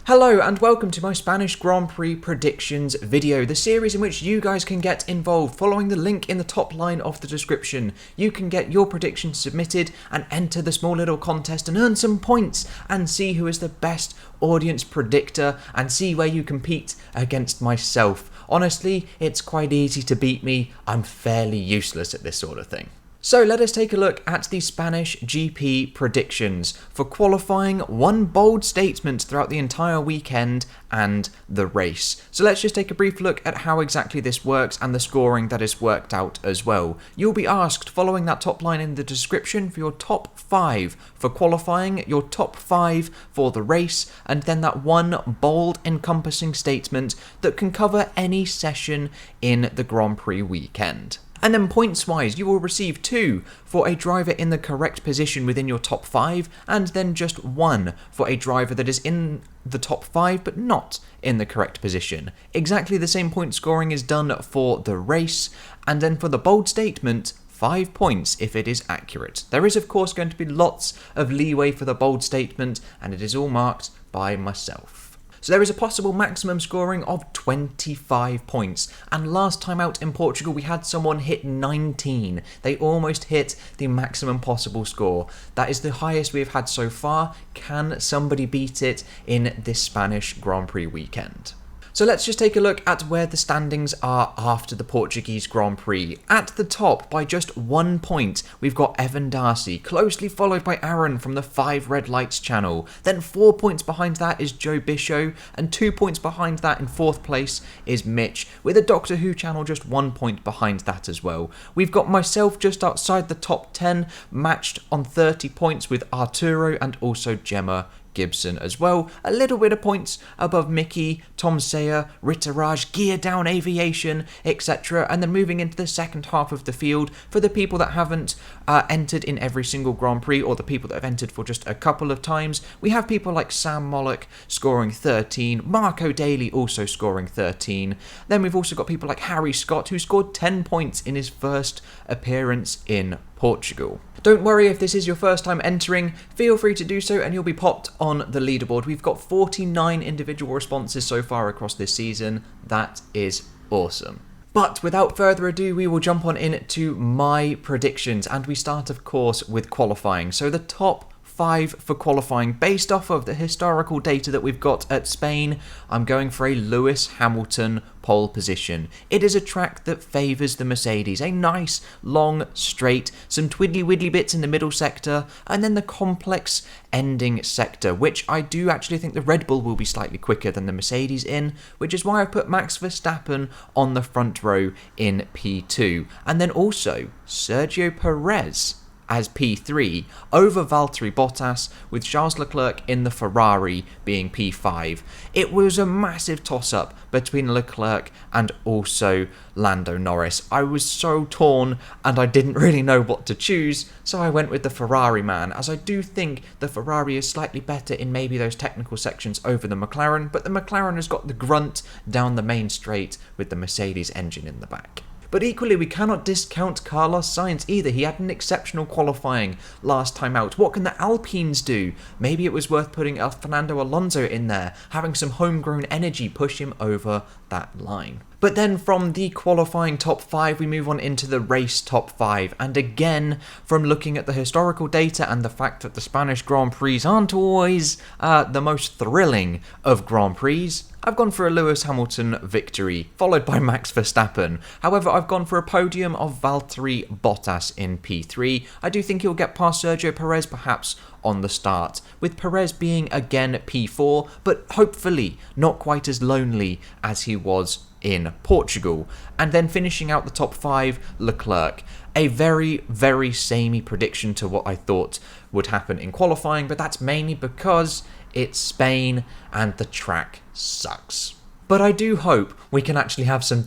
Hello and welcome to my Spanish Grand Prix predictions video, the series in which you guys can get involved. Following the link in the top line of the description, you can get your predictions submitted and enter the small little contest and earn some points and see who is the best audience predictor and see where you compete against myself. Honestly, it's quite easy to beat me. I'm fairly useless at this sort of thing. So let us take a look at the Spanish GP predictions for qualifying, one bold statement throughout the entire weekend, and the race. So let's just take a brief look at how exactly this works and the scoring that is worked out as well. You'll be asked, following that top line in the description, for your top 5 for qualifying, your top 5 for the race, and then that one bold encompassing statement that can cover any session in the Grand Prix weekend. And then points-wise, you will receive 2 for a driver in the correct position within your top 5, and then just 1 for a driver that is in the top 5 but not in the correct position. Exactly the same point scoring is done for the race, and then for the bold statement, 5 points if it is accurate. There is of course going to be lots of leeway for the bold statement, and it is all marked by myself. So there is a possible maximum scoring of 25 points, and last time out in Portugal we had someone hit 19. They almost hit the maximum possible score. That is the highest we have had so far. Can somebody beat it in this Spanish Grand Prix weekend? So let's just take a look at where the standings are after the Portuguese Grand Prix. At the top, by just 1 point, we've got Evan Darcy, closely followed by Aaron from the 5 Red Lights channel. Then 4 points behind that is Joe Bisho, and 2 points behind that in 4th place is Mitch, with a Doctor Who channel just 1 point behind that as well. We've got myself just outside the top 10, matched on 30 points with Arturo and also Gemma Gibson as well. A little bit of points above Mickey, Tom Sayer, Ritteraj, Gear Down Aviation, etc. And then moving into the second half of the field, for the people that haven't entered in every single Grand Prix, or the people that have entered for just a couple of times, we have people like Sam Mollock scoring 13, Marco Daly also scoring 13. Then we've also got people like Harry Scott, who scored 10 points in his first appearance in Portugal. Don't worry if this is your first time entering, feel free to do so and you'll be popped on the leaderboard. We've got 49 individual responses so far across this season. That is awesome. But without further ado, we will jump on into my predictions, and we start of course with qualifying. So the top 5 for qualifying, based off of the historical data that we've got at Spain, I'm going for a Lewis Hamilton pole position. It is a track that favours the Mercedes, a nice, long, straight, some twiddly-widdly bits in the middle sector, and then the complex ending sector, which I do actually think the Red Bull will be slightly quicker than the Mercedes in, which is why I put Max Verstappen on the front row in P2. And then also Sergio Perez as P3 over Valtteri Bottas, with Charles Leclerc in the Ferrari being P5. It was a massive toss-up between Leclerc and also Lando Norris. I was so torn and I didn't really know what to choose, so I went with the Ferrari man, as I do think the Ferrari is slightly better in maybe those technical sections over the McLaren, but the McLaren has got the grunt down the main straight with the Mercedes engine in the back. But equally, we cannot discount Carlos Sainz either. He had an exceptional qualifying last time out. What can the Alpines do? Maybe it was worth putting Fernando Alonso in there, having some homegrown energy push him over that line. But then from the qualifying top 5, we move on into the race top 5. And again, from looking at the historical data and the fact that the Spanish Grand Prix aren't always the most thrilling of Grand Prix, I've gone for a Lewis Hamilton victory, followed by Max Verstappen. However, I've gone for a podium of Valtteri Bottas in P3. I do think he'll get past Sergio Perez perhaps on the start, with Perez being again P4, but hopefully not quite as lonely as he was in Portugal. And then finishing out the top 5, Leclerc. A very, very samey prediction to what I thought would happen in qualifying, but that's mainly because it's Spain and the track sucks. But I do hope we can actually have some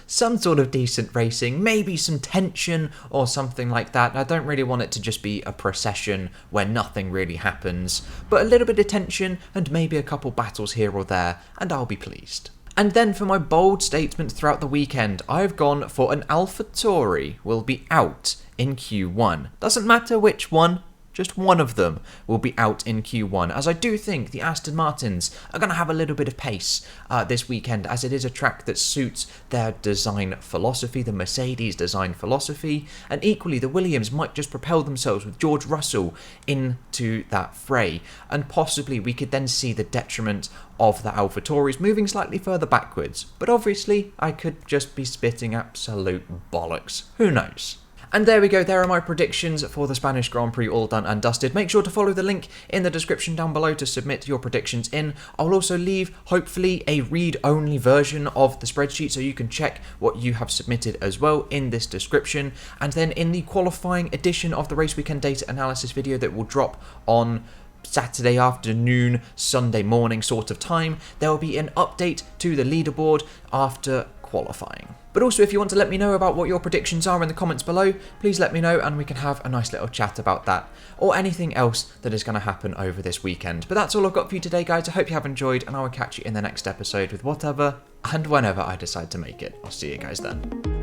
sort of decent racing, maybe some tension or something like that. I don't really want it to just be a procession where nothing really happens, but a little bit of tension and maybe a couple battles here or there, and I'll be pleased. And then for my bold statement throughout the weekend, I've gone for an AlphaTauri will be out in Q1. Doesn't matter which one, just one of them will be out in Q1, as I do think the Aston Martins are going to have a little bit of pace this weekend, as it is a track that suits their design philosophy, the Mercedes design philosophy, and equally the Williams might just propel themselves with George Russell into that fray, and possibly we could then see the detriment of the AlphaTauris moving slightly further backwards, but obviously I could just be spitting absolute bollocks, who knows. And there we go, there are my predictions for the Spanish Grand Prix all done and dusted. Make sure to follow the link in the description down below to submit your predictions in. I'll also leave, hopefully, a read-only version of the spreadsheet so you can check what you have submitted as well in this description. And then in the qualifying edition of the Race Weekend Data Analysis video that will drop on Saturday afternoon, Sunday morning sort of time, there will be an update to the leaderboard after qualifying. But also, if you want to let me know about what your predictions are in the comments below, please let me know and we can have a nice little chat about that, or anything else that is going to happen over this weekend. But that's all I've got for you today, guys. I hope you have enjoyed, and I will catch you in the next episode with whatever and whenever I decide to make it. I'll see you guys then.